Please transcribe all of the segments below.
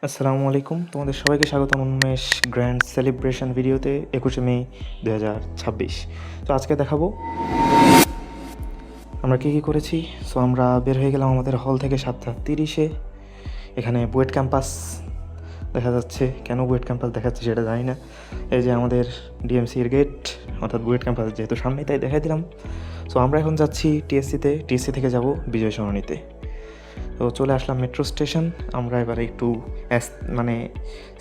আসসালামু আলাইকুম, তোমাদের সবাইকে স্বাগতম উন্মেষ গ্র্যান্ড সেলিব্রেশন ভিডিওতে 21শে মে 2026। তো আজকে দেখাবো আমরা কী কী করেছি। সো আমরা বের হয়ে গেলাম আমাদের হল থেকে 7:30-এ। এখানে বুয়েট ক্যাম্পাস দেখা যাচ্ছে। কেন বুয়েট ক্যাম্পাস দেখাচ্ছে সেটা জানি না। এই যে আমাদের ডিএমসির গেট, অর্থাৎ বুয়েট ক্যাম্পাস যেহেতু সামনেই তাই দেখাই দিলাম। সো আমরা এখন যাচ্ছি টিএসসি থেকে যাব বিজয় সরণিতে। তো চলে আসলাম মেট্রো স্টেশন। আমরা এবারে একটু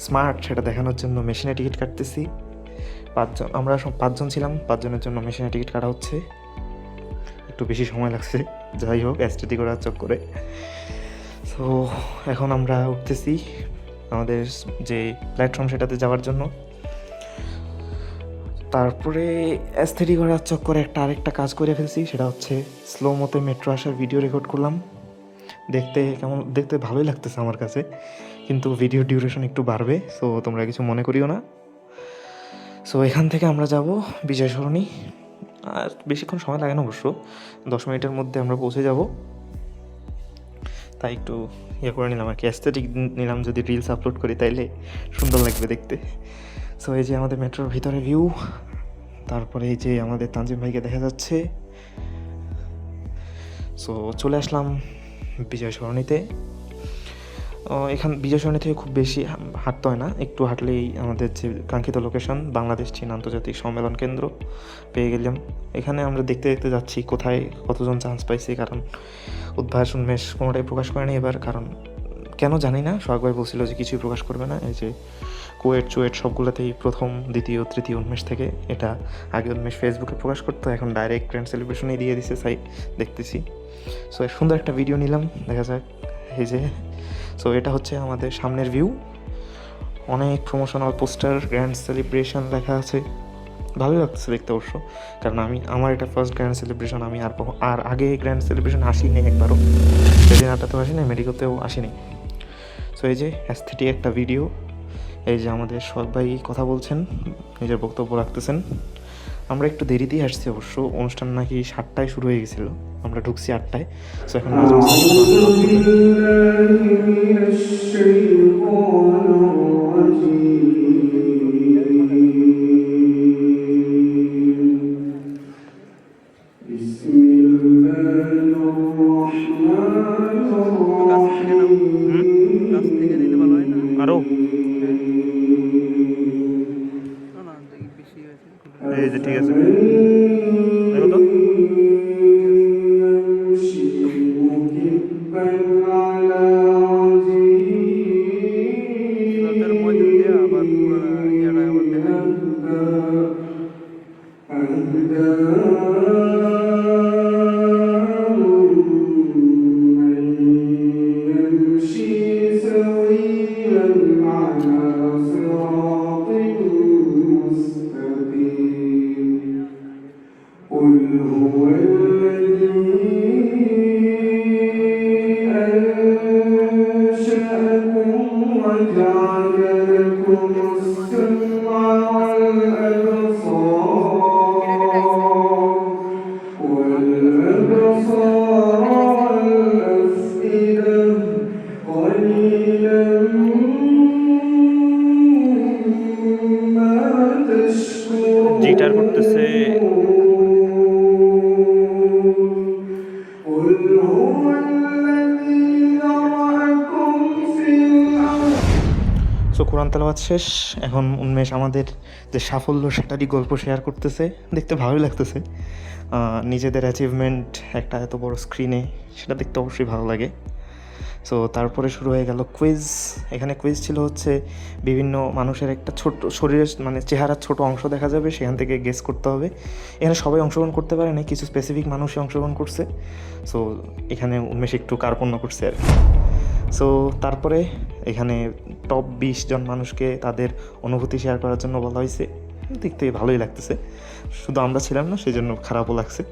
স্মার্ট সেটা দেখানোর জন্য মেশিনে টিকিট কাটতেছি। আমরা সব 5 জন ছিলাম, 5 জনের জন্য মেশিনে টিকিট কাটা হচ্ছে। একটু বেশি সময় লাগছে, যাই হোক অ্যাস্থেটিক করার চক্করে। তো এখন আমরা উঠতেছি আমাদের যে প্ল্যাটফর্ম সেটাতে যাওয়ার জন্য। তারপরে অ্যাস্থেটিক করার চক্করে আরেকটা কাজ করে ফেলছি, সেটা হচ্ছে স্লো মতে মেট্রো আসার ভিডিও রেকর্ড করলাম। দেখতে ভালোই লাগতেছে আমার কাছে, কিন্তু ভিডিও ডিউরেশন একটু বাড়বে, সো তোমরা কিছু মনে করিও না। সো এখান থেকে আমরা যাব বিজয় সরণি। আর বেশিক্ষণ সময় লাগে না অবশ্য, 10 মিনিটের মধ্যে আমরা পৌঁছে যাব। তাই একটু করে নিলাম আর কি, অ্যাস্থেটিক নিলাম। যদি রিলস আপলোড করি তাইলে সুন্দর লাগবে দেখতে। সো এই যে আমাদের মেট্রোর ভিতরে ভিউ। তারপরে এই যে আমাদের তানজিম ভাইকে দেখা যাচ্ছে। সো চলে আসলাম বিজয় সরণিতে। বিজয় সরণি থেকে খুব বেশি হাঁটতে হয় না, একটু হাঁটলেই আমাদের যে কাঙ্ক্ষিত লোকেশন বাংলাদেশ চীন আন্তর্জাতিক সম্মেলন কেন্দ্র পেয়ে গেলাম। এখানে আমরা দেখতে দেখতে যাচ্ছি কোথায় কতজন চান্স পাইছি, কারণ উদ্ভাস উন্মেষ কোনোটাই প্রকাশ করেনি এবার। কারণ কেন জানি না, সোহাগ ভাই বলছিল যে কিছুই প্রকাশ করবে না। এই যে চুয়েট সবগুলোতেই প্রথম দ্বিতীয় তৃতীয় উন্মেষ থেকে, এটা আগে উন্মেষ ফেসবুকে প্রকাশ করতো, এখন ডাইরেক্ট গ্র্যান্ড সেলিব্রেশনেই দিয়ে দিছে। দেখতেছি। সো সুন্দর একটা ভিডিও নিলাম, দেখা যাক। এই যে সো এটা হচ্ছে আমাদের সামনের ভিউ। অনেক প্রমোশনাল পোস্টার, গ্র্যান্ড সেলিব্রেশন লেখা আছে। ভালোই লাগতেছে দেখতে অবশ্য, কারণ আমার এটা ফার্স্ট গ্র্যান্ড সেলিব্রেশন। আমি আর আগে গ্র্যান্ড সেলিব্রেশন আসিনি একবারও, সেদিনাটাতেও আসিনি, মেডিকেলতেও আসিনি। সো এই যে অ্যাস্থেটিক একটা ভিডিও। এই যে আমাদের সোহাগ ভাই কথা বলছেন, নিজের বক্তব্য রাখতেছেন। আমরা একটু দেরিতেই আসছি অবশ্য, অনুষ্ঠান নাকি 7টায় শুরু হয়ে গেছিলো, আমরা ঢুকছি 8টায়। সো এখন আরো এই যে ঠিক আছে, দেখো তো। জিটার করতেছে। সো কোরআন তেলাওয়াত শেষ। এখন উন্মেষ আমাদের যে সাফল্য সেটারই গল্প শেয়ার করতেছে, দেখতে ভালোই লাগতেছে। নিজেদের অ্যাচিভমেন্ট একটা এত বড় স্ক্রিনে, সেটা দেখতে অবশ্যই ভালো লাগে। সো তারপরে শুরু হয়ে গেল কুইজ। এখানে কুইজ ছিল হচ্ছে বিভিন্ন মানুষের একটা ছোট শরীরের চেহারার ছোট অংশ দেখা যাবে, সেখান থেকে গেস করতে হবে। এখানে সবাই অংশগ্রহণ করতে পারে না, কিছু স্পেসিফিক মানুষই অংশগ্রহণ করছে। সো এখানে উন্মেষ একটু কার্পণ্য করছে আর কি। সো তারপরে এখানে টপ 20 জন মানুষকে তাদের অনুভূতি শেয়ার করার জন্য বলা হয়েছে। দেখতে ভালোই লাগতেছে, শুধু আমরা ছিলাম না সেই জন্য খারাপও লাগছে।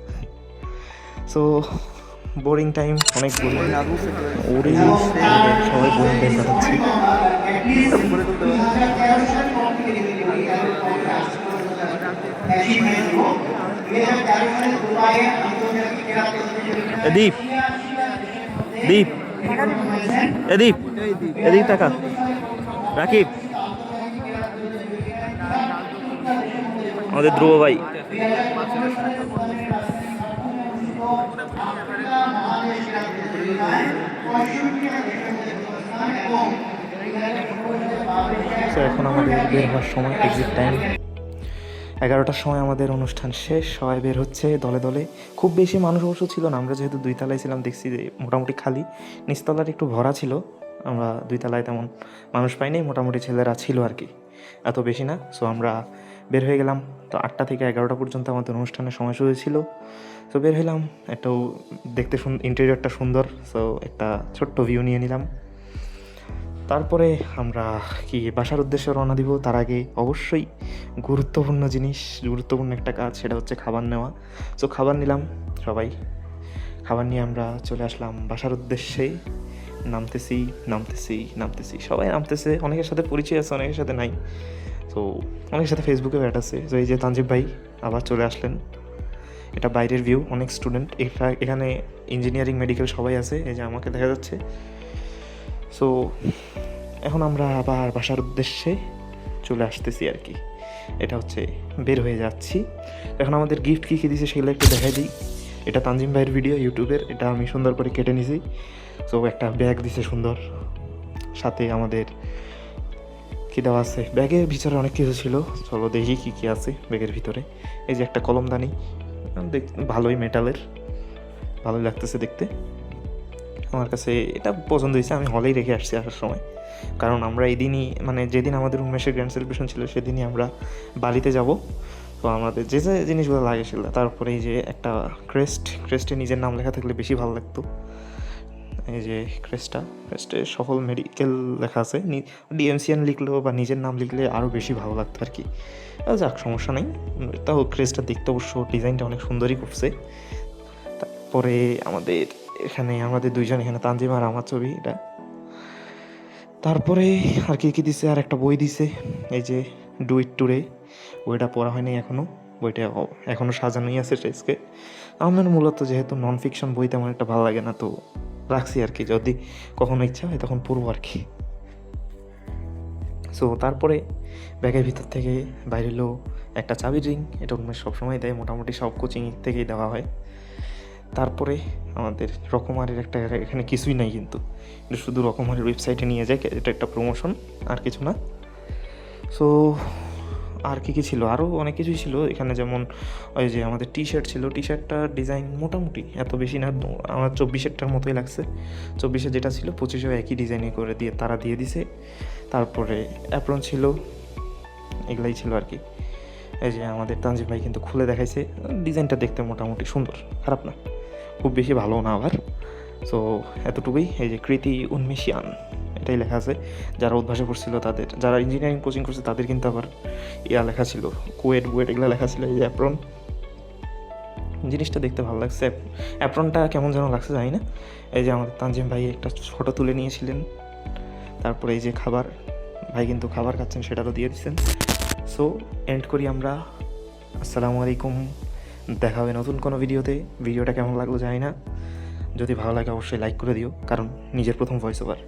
সো বোরিং টাইম, অনেক বোরিং। সবাই বোরিং টাইম কাটাচ্ছি। দীপ এদিক টাকা রাকিব, আমাদের ধ্রুব ভাই। তো এখন আমাদের বের হওয়ার সময়, এক্সিট টাইম 11টার সময় আমাদের অনুষ্ঠান শেষ। সবাই বের হচ্ছে দলে দলে। খুব বেশি মানুষ অবশ্য ছিল না, আমরা যেহেতু 2 তলায় ছিলাম দেখছি যে মোটামুটি খালি। নিচতলার একটু ভরা ছিল, আমরা 2 তলায় তেমন মানুষ পাইনি, মোটামুটি ছেলেরা ছিল আর কি, এত বেশি না। সো আমরা বের হয়ে গেলাম। তো 8টা থেকে 11টা পর্যন্ত আমাদের অনুষ্ঠানের সময়সূচি ছিল। সো বের হইলাম, একটাও দেখতে ইন্টেরিয়রটা সুন্দর, সো একটা ছোট্ট ভিউ নিয়ে নিলাম। তারপরে আমরা কি বাসার উদ্দেশ্যে রওনা দিব। তার আগে অবশ্যই গুরুত্বপূর্ণ একটা কাজ, সেটা হচ্ছে খাবার নেওয়া। সো খাবার নিলাম সবাই, খাবার নিয়ে আমরা চলে আসলাম বাসার উদ্দেশ্যে। নামতেছি, সবাই নামতেছে। অনেকের সাথে পরিচয় আছে, অনেকের সাথে নাই। তো অনেকের সাথে ফেসবুকে অ্যাড আছে। তো এই যে তানজিব ভাই আবার চলে আসলেন। এটা বাইরের ভিউ, অনেক স্টুডেন্ট এখানে, ইঞ্জিনিয়ারিং মেডিকেল সবাই আছে, এই যে আমাকে দেখা যাচ্ছে। সো এখন আমরা আবার বাসার উদ্দেশ্যে চলে আসতেছি আর কি, এটা হচ্ছে বের হয়ে যাচ্ছি। এখন আমাদের গিফট কী কী দিয়েছে সেগুলো একটু দেখাই দিই। এটা তানজিম ভাইয়ের ভিডিও ইউটিউবের, এটা আমি সুন্দর করে কেটে নিছি। সো একটা ব্যাগ দিছে সুন্দর, সাথে আমাদের কী দেওয়া আছে ব্যাগের ভিতরে, অনেক কিছু ছিল। চলো দেখি কী কী আছে ব্যাগের ভিতরে। এই যে একটা কলমদানি, ভালোই মেটালের, ভালোই লাগতেছে দেখতে। আমার কাছে এটা পছন্দ হয়েছে, আমি হলেই রেখে আসছি আসার সময়। কারণ আমরা এই দিনই, মানে যেদিন আমাদের উন্মেষের গ্র্যান্ড সেলিব্রেশন ছিল সেদিনই আমরা বালিতে যাব। তো আমাদের যে যে জিনিসগুলো লাগে সেগুলো। তারপরে এই যে একটা ক্রেস্টে নিজের নাম লেখা থাকলে বেশি ভালো লাগতো। এই যে ক্রেস্টে সফল মেডিকেল লেখা আছে। ডিএমসিএন লিখলেও বা নিজের নাম লিখলে আরও বেশি ভালো লাগতো আর কি। যাক, সমস্যা নেই। তাও ক্রেস্টটা দেখতে অবশ্য ডিজাইনটা অনেক সুন্দরই করছে। তারপরে আমাদের 2জন, এখানে তানজিম আর আমার ছবি এটা। তারপরে আর কি দিছে, আর একটা বই দিছে, এই যে ডু ইট টুডে। বইটা পড়া হয়নি এখনও, বইটা এখনও সাজানোই আছে ডেস্কে। আমার মূলত যেহেতু নন ফিকশন বই তেমন একটা ভালো লাগে না, তো রাখছি আর কি, যদি কখনো ইচ্ছা হয় তখন পড়বো আর কি। সো তারপরে ব্যাগের ভিতর থেকে বাইরে এলো একটা চাবির রিং। এটা উন্মেষ সবসময় দেয়, মোটামুটি সব কোচিং থেকেই দেওয়া হয়। তারপরে আমাদের রকমারির একটা, এখানে কিছুই নাই কিন্তু, এটা শুধু রকমারির ওয়েবসাইটে নিয়ে যায়, এটা একটা প্রমোশন আর কিছু না। সো আর কী ছিল, আরও অনেক কিছুই ছিল এখানে, যেমন ওই যে আমাদের টি শার্ট ছিল। টি শার্টটার ডিজাইন মোটামুটি এত বেশি না, আমার 24-এরটার মতোই লাগছে। 24-এ যেটা ছিল 25-এও একই ডিজাইনই করে তারা দিয়ে দিছে। তারপরে অ্যাপ্রন ছিল, এগুলাই ছিল আর কি। এই যে আমাদের তানজিম ভাই কিন্তু খুলে দেখাইছে, ডিজাইনটা দেখতে মোটামুটি সুন্দর, খারাপ না, খুব বেশি ভালো না আবার। সো এতটুকুই। এই যে কৃতি উন্মেষিয়ান এটাই লেখা আছে। যারা উদ্ভাসে পড়ছিল তাদের, যারা ইঞ্জিনিয়ারিং কোচিং করছে তাদের কিন্তু আবার লেখা ছিল, কুয়েট বুয়েট এগুলো লেখা ছিল। এই যে অ্যাপ্রন, জিনিসটা দেখতে ভালো লাগছে। অ্যাপ্রনটা কেমন যেন লাগছে জানি না। এই যে আমাদের তানজিম ভাই একটা ফটো তুলে নিয়েছিলেন। তারপরে এই যে খাবার, ভাই কিন্তু খাবার খাচ্ছেন, সেটারও দিয়ে দিচ্ছেন। সো এন্ড করি আমরা। আসসালামু আলাইকুম, দেখা হবে নতুন কোনো ভিডিওতে। ভিডিওটা কেমন লাগলো জানি না, যদি ভালো লাগে অবশ্যই লাইক করে দিও, কারণ নিজের প্রথম ভয়েস ওভার।